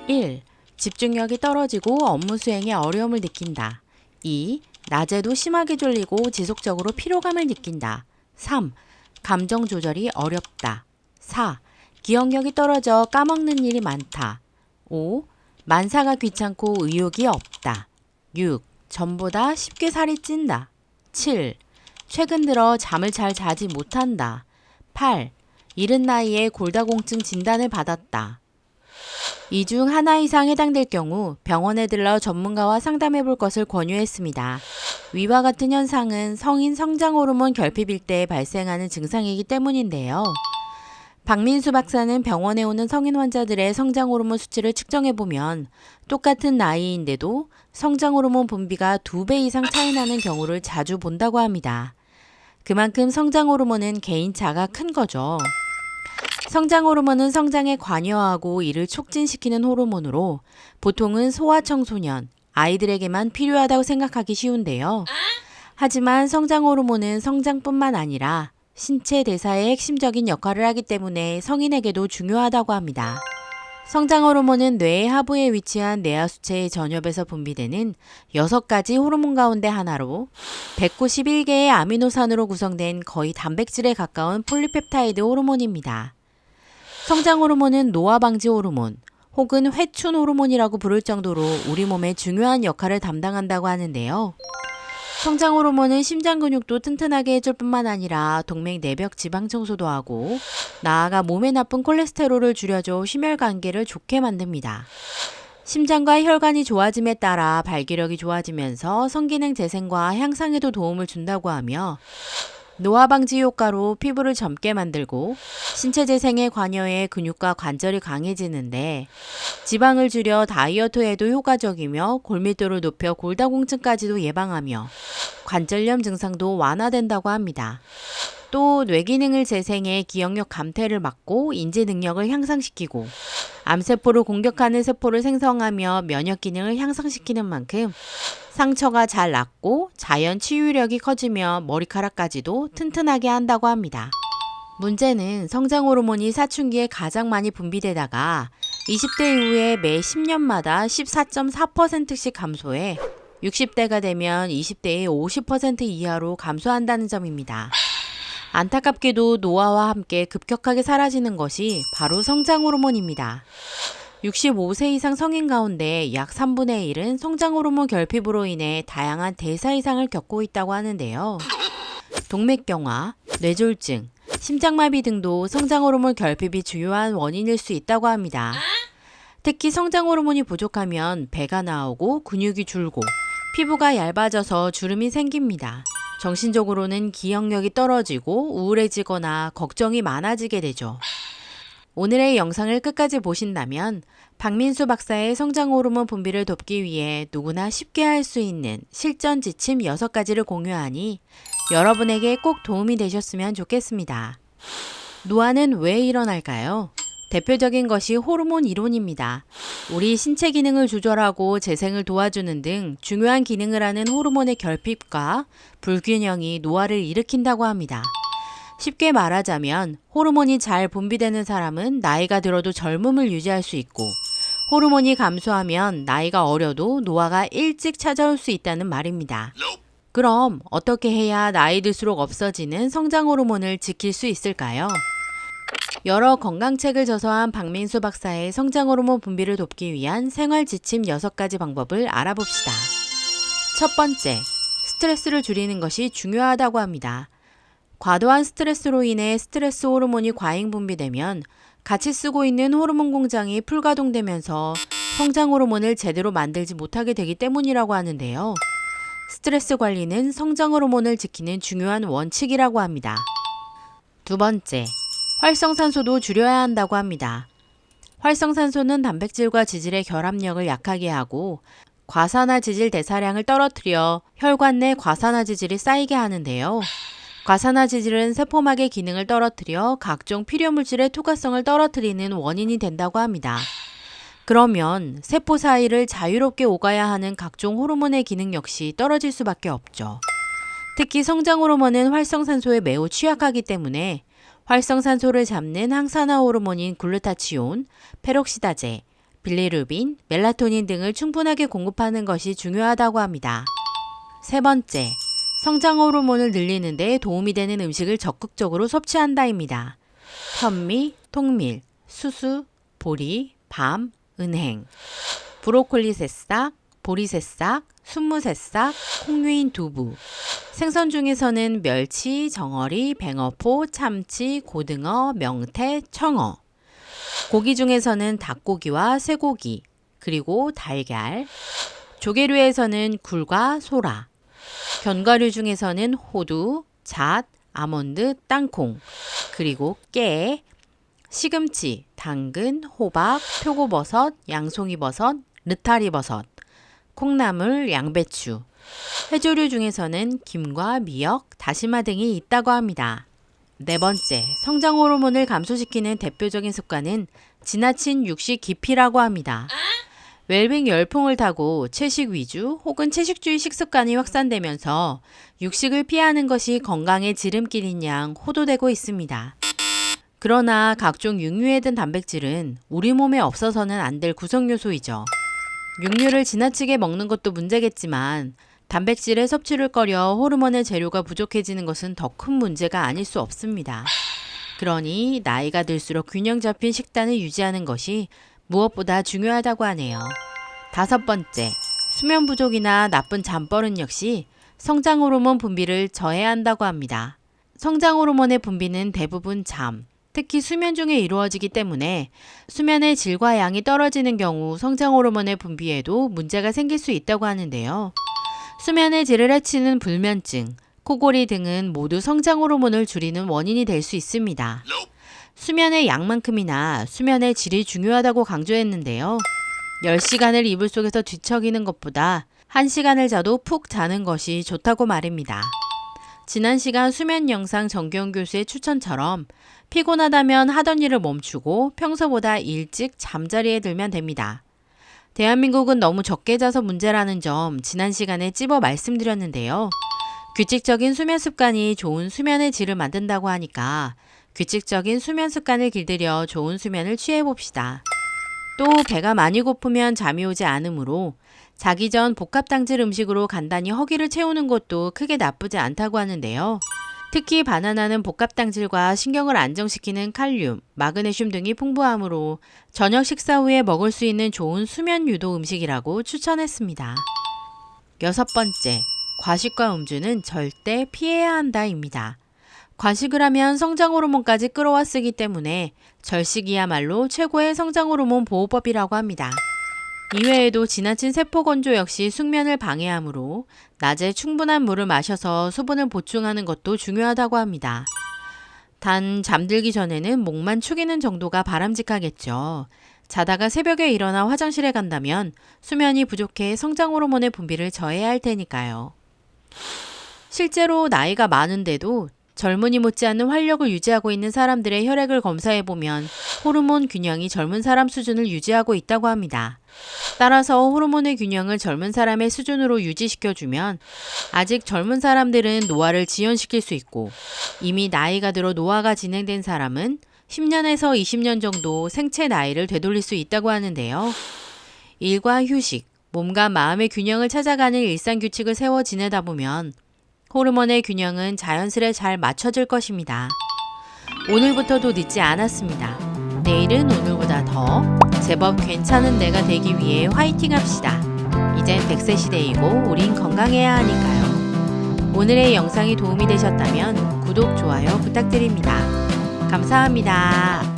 1. 집중력이 떨어지고 업무 수행에 어려움을 느낀다. 2. 낮에도 심하게 졸리고 지속적으로 피로감을 느낀다. 3. 감정 조절이 어렵다. 4. 기억력이 떨어져 까먹는 일이 많다. 5. 만사가 귀찮고 의욕이 없다. 6. 전보다 쉽게 살이 찐다. 7. 최근 들어 잠을 잘 자지 못한다. 8. 이른 나이에 골다공증 진단을 받았다. 이 중 하나 이상 해당될 경우 병원에 들러 전문가와 상담해 볼 것을 권유했습니다. 위와 같은 현상은 성인 성장 호르몬 결핍일 때 발생하는 증상이기 때문인데요. 박민수 박사는 병원에 오는 성인 환자들의 성장 호르몬 수치를 측정해 보면 똑같은 나이인데도 성장 호르몬 분비가 2배 이상 차이 나는 경우를 자주 본다고 합니다. 그만큼 성장 호르몬은 개인차가 큰 거죠. 성장 호르몬은 성장에 관여하고 이를 촉진시키는 호르몬으로 보통은 소아청소년, 아이들에게만 필요하다고 생각하기 쉬운데요. 하지만 성장 호르몬은 성장뿐만 아니라 신체 대사의 핵심적인 역할을 하기 때문에 성인에게도 중요하다고 합니다. 성장 호르몬은 뇌의 하부에 위치한 뇌하수체의 전엽에서 분비되는 6가지 호르몬 가운데 하나로 191개의 아미노산으로 구성된 거의 단백질에 가까운 폴리펩타이드 호르몬입니다. 성장 호르몬은 노화 방지 호르몬 혹은 회춘 호르몬이라고 부를 정도로 우리 몸에 중요한 역할을 담당한다고 하는데요. 성장 호르몬은 심장 근육도 튼튼하게 해줄 뿐만 아니라 동맥 내벽 지방 청소도 하고 나아가 몸에 나쁜 콜레스테롤을 줄여줘 심혈관계를 좋게 만듭니다. 심장과 혈관이 좋아짐에 따라 발기력이 좋아지면서 성기능 재생과 향상에도 도움을 준다고 하며 노화 방지 효과로 피부를 젊게 만들고 신체 재생에 관여해 근육과 관절이 강해지는데 지방을 줄여 다이어트에도 효과적이며 골밀도를 높여 골다공증까지도 예방하며 관절염 증상도 완화된다고 합니다. 또 뇌기능을 재생해 기억력 감퇴를 막고 인지 능력을 향상시키고 암세포를 공격하는 세포를 생성하며 면역 기능을 향상시키는 만큼 상처가 잘 낫고 자연 치유력이 커지며 머리카락까지도 튼튼하게 한다고 합니다. 문제는 성장 호르몬이 사춘기에 가장 많이 분비되다가 20대 이후에 매 10년마다 14.4%씩 감소해 60대가 되면 20대의 50% 이하로 감소한다는 점입니다. 안타깝게도 노화와 함께 급격하게 사라지는 것이 바로 성장 호르몬입니다. 65세 이상 성인 가운데 약 3분의 1은 성장 호르몬 결핍으로 인해 다양한 대사 이상을 겪고 있다고 하는데요. 동맥경화, 뇌졸중, 심장마비 등도 성장 호르몬 결핍이 주요한 원인일 수 있다고 합니다. 특히 성장 호르몬이 부족하면 배가 나오고 근육이 줄고 피부가 얇아져서 주름이 생깁니다. 정신적으로는 기억력이 떨어지고 우울해지거나 걱정이 많아지게 되죠. 오늘의 영상을 끝까지 보신다면 박민수 박사의 성장 호르몬 분비를 돕기 위해 누구나 쉽게 할 수 있는 실전 지침 6가지를 공유하니 여러분에게 꼭 도움이 되셨으면 좋겠습니다. 노화는 왜 일어날까요? 대표적인 것이 호르몬 이론입니다. 우리 신체 기능을 조절하고 재생을 도와주는 등 중요한 기능을 하는 호르몬의 결핍과 불균형이 노화를 일으킨다고 합니다. 쉽게 말하자면 호르몬이 잘 분비되는 사람은 나이가 들어도 젊음을 유지할 수 있고 호르몬이 감소하면 나이가 어려도 노화가 일찍 찾아올 수 있다는 말입니다. 그럼 어떻게 해야 나이 들수록 없어지는 성장 호르몬을 지킬 수 있을까요? 여러 건강책을 저서한 박민수 박사의 성장 호르몬 분비를 돕기 위한 생활 지침 6가지 방법을 알아봅시다. 첫 번째, 스트레스를 줄이는 것이 중요하다고 합니다. 과도한 스트레스로 인해 스트레스 호르몬이 과잉 분비되면 같이 쓰고 있는 호르몬 공장이 불가동되면서 성장 호르몬을 제대로 만들지 못하게 되기 때문이라고 하는데요. 스트레스 관리는 성장 호르몬을 지키는 중요한 원칙이라고 합니다. 두 번째, 활성산소도 줄여야 한다고 합니다. 활성산소는 단백질과 지질의 결합력을 약하게 하고 과산화지질 대사량을 떨어뜨려 혈관 내 과산화지질이 쌓이게 하는데요. 과산화지질은 세포막의 기능을 떨어뜨려 각종 필요물질의 투과성을 떨어뜨리는 원인이 된다고 합니다. 그러면 세포 사이를 자유롭게 오가야 하는 각종 호르몬의 기능 역시 떨어질 수밖에 없죠. 특히 성장 호르몬은 활성산소에 매우 취약하기 때문에 활성산소를 잡는 항산화 호르몬인 글루타치온, 페록시다제, 빌리루빈, 멜라토닌 등을 충분하게 공급하는 것이 중요하다고 합니다. 세 번째, 성장 호르몬을 늘리는 데 도움이 되는 음식을 적극적으로 섭취한다입니다. 현미, 통밀, 수수, 보리, 밤, 은행, 브로콜리 새싹, 보리 새싹, 순무 새싹, 콩류인 두부. 생선 중에서는 멸치, 정어리, 뱅어포, 참치, 고등어, 명태, 청어. 고기 중에서는 닭고기와 쇠고기, 그리고 달걀. 조개류에서는 굴과 소라. 견과류 중에서는 호두, 잣, 아몬드, 땅콩, 그리고 깨, 시금치, 당근, 호박, 표고버섯, 양송이버섯, 느타리버섯, 콩나물, 양배추. 해조류 중에서는 김과 미역, 다시마 등이 있다고 합니다. 네 번째, 성장 호르몬을 감소시키는 대표적인 습관은 지나친 육식 기피라고 합니다. 웰빙 열풍을 타고 채식 위주 혹은 채식주의 식습관이 확산되면서 육식을 피하는 것이 건강의 지름길인 양 호도되고 있습니다. 그러나 각종 육류에 든 단백질은 우리 몸에 없어서는 안 될 구성요소이죠. 육류를 지나치게 먹는 것도 문제겠지만 단백질의 섭취를 꺼려 호르몬의 재료가 부족해지는 것은 더 큰 문제가 아닐 수 없습니다. 그러니 나이가 들수록 균형 잡힌 식단을 유지하는 것이 무엇보다 중요하다고 하네요. 다섯 번째, 수면 부족이나 나쁜 잠버릇 역시 성장 호르몬 분비를 저해야 한다고 합니다. 성장 호르몬의 분비는 대부분 잠, 특히 수면 중에 이루어지기 때문에 수면의 질과 양이 떨어지는 경우 성장 호르몬의 분비에도 문제가 생길 수 있다고 하는데요. 수면의 질을 해치는 불면증, 코골이 등은 모두 성장 호르몬을 줄이는 원인이 될 수 있습니다. 수면의 양만큼이나 수면의 질이 중요하다고 강조했는데요. 10시간을 이불 속에서 뒤척이는 것보다 1시간을 자도 푹 자는 것이 좋다고 말입니다. 지난 시간 수면 영상 정기훈 교수의 추천처럼 피곤하다면 하던 일을 멈추고 평소보다 일찍 잠자리에 들면 됩니다. 대한민국은 너무 적게 자서 문제라는 점 지난 시간에 찝어 말씀드렸는데요. 규칙적인 수면 습관이 좋은 수면의 질을 만든다고 하니까 규칙적인 수면 습관을 길들여 좋은 수면을 취해봅시다. 또 배가 많이 고프면 잠이 오지 않으므로 자기 전 복합당질 음식으로 간단히 허기를 채우는 것도 크게 나쁘지 않다고 하는데요. 특히 바나나는 복합당질과 신경을 안정시키는 칼륨, 마그네슘 등이 풍부하므로 저녁 식사 후에 먹을 수 있는 좋은 수면 유도 음식이라고 추천했습니다. 여섯 번째, 과식과 음주는 절대 피해야 한다입니다. 과식을 하면 성장 호르몬까지 끌어와 쓰기 때문에 절식이야말로 최고의 성장 호르몬 보호법이라고 합니다. 이외에도 지나친 세포 건조 역시 숙면을 방해하므로 낮에 충분한 물을 마셔서 수분을 보충하는 것도 중요하다고 합니다. 단 잠들기 전에는 목만 축이는 정도가 바람직하겠죠. 자다가 새벽에 일어나 화장실에 간다면 수면이 부족해 성장 호르몬의 분비를 저해야 할 테니까요. 실제로 나이가 많은데도 젊은이 못지않은 활력을 유지하고 있는 사람들의 혈액을 검사해보면 호르몬 균형이 젊은 사람 수준을 유지하고 있다고 합니다. 따라서 호르몬의 균형을 젊은 사람의 수준으로 유지시켜주면 아직 젊은 사람들은 노화를 지연시킬 수 있고 이미 나이가 들어 노화가 진행된 사람은 10년에서 20년 정도 생체 나이를 되돌릴 수 있다고 하는데요. 일과 휴식, 몸과 마음의 균형을 찾아가는 일상 규칙을 세워 지내다 보면 호르몬의 균형은 자연스레 잘 맞춰질 것입니다. 오늘부터도 늦지 않았습니다. 내일은 오늘보다 더 제법 괜찮은 내가 되기 위해 화이팅 합시다. 이젠 100세 시대이고 우린 건강해야 하니까요. 오늘의 영상이 도움이 되셨다면 구독, 좋아요 부탁드립니다. 감사합니다.